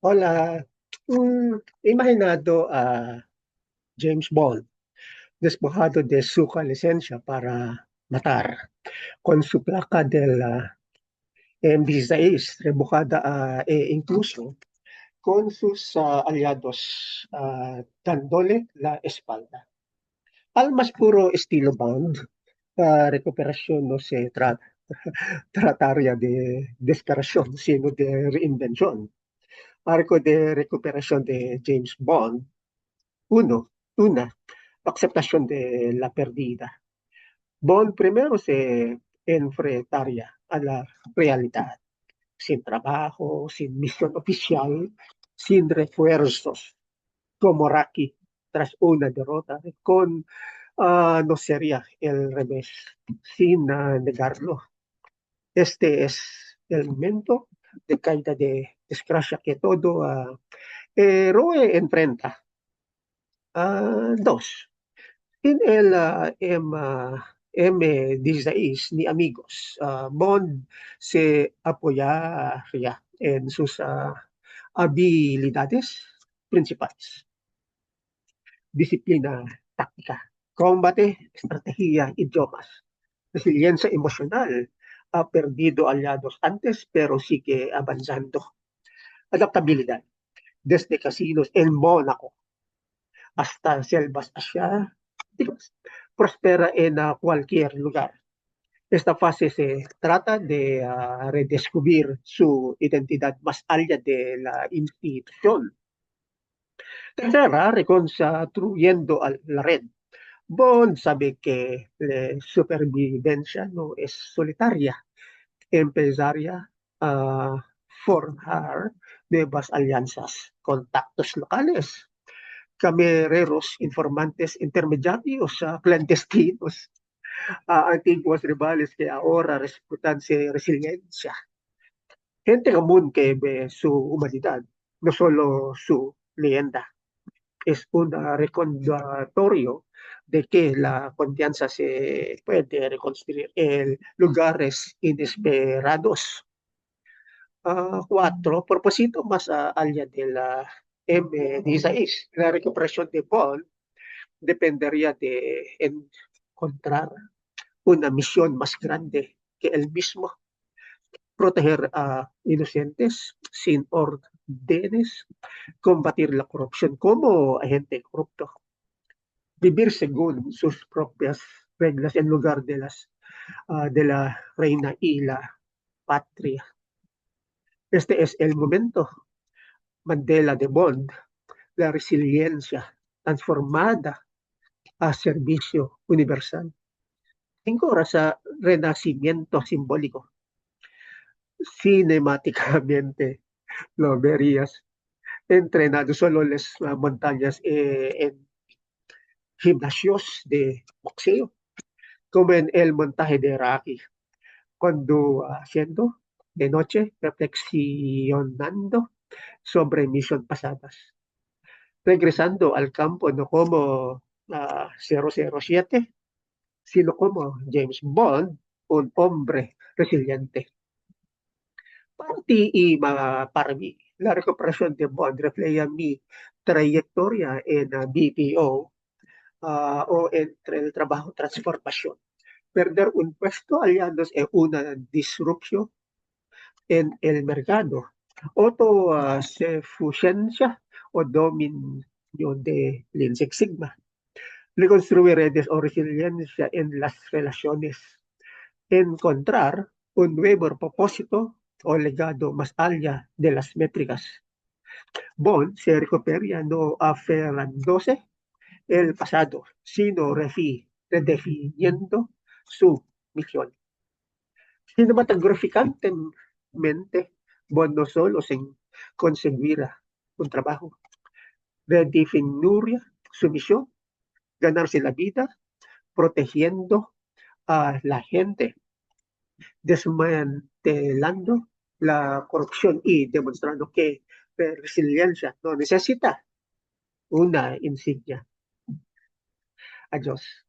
Hola, imaginado a James Bond despojado de su licencia para matar, con su placa del M16 rebujada e incluso con sus aliados dándole la espalda. Al más puro estilo Bond, la recuperación no se trataría de desesperación, sino de reinvención. Arco de recuperación de James Bond. Uno, una, aceptación de la pérdida. Bond primero se enfrentaría a la realidad, sin trabajo, sin misión oficial, sin refuerzos, como Rocky tras una derrota, no sería el revés, sin negarlo. Este es el momento de caída de desgracia que todo héroe enfrenta. Dos, en el M16 ni amigos, Bond se apoyaría en sus habilidades principales: disciplina táctica, combate, estrategia, idiomas, resiliencia emocional. Ha perdido aliados antes, pero sigue avanzando. Adaptabilidad, desde casinos en Mónaco hasta selvas asiáticas, prospera en cualquier lugar. Esta fase se trata de redescubrir su identidad más allá de la institución. Tercera, reconstruyendo la red. Bond sabe que la supervivencia no es solitaria. Empezaría a formar nuevas alianzas, contactos locales, camereros, informantes intermediarios, clandestinos, antiguos rivales que ahora respetan su resiliencia. Gente común que ve su humanidad, no solo su leyenda. Es un recordatorio de que la confianza se puede reconstruir en lugares inesperados. Cuatro, propósito más allá de la M16. La recuperación de Paul dependería de encontrar una misión más grande que él mismo: proteger a inocentes sin órdenes, combatir la corrupción como agente corrupto, vivir según sus propias reglas en lugar de la reina y la patria. Este es el momento Mandela de Bond, la resiliencia transformada a servicio universal. 5 horas a renacimiento simbólico. Cinemáticamente lo verías entrenando solo en las montañas, en gimnasios de boxeo, como en el montaje de Rocky, cuando haciendo de noche, reflexionando sobre misiones pasadas, regresando al campo no como 007, sino como James Bond, un hombre resiliente. Para ti y para mí, la recuperación de Bond refleja mi trayectoria en BPO, o entre el trabajo transformación. Perder un puesto aliados en una disrupción en el mercado, autosuficiencia o dominio de Lean Six Sigma, reconstruir redes o resiliencia en las relaciones, encontrar un nuevo propósito o legado más allá de las métricas. Bond se recupera no aferrándose el pasado, sino redefiniendo su misión. Cinematográficamente, Bond no solo se conseguirá un trabajo, redefinir su misión, ganarse la vida, protegiendo a la gente, desmantelando la corrupción y demostrando que la resiliencia no necesita una insignia. Adiós.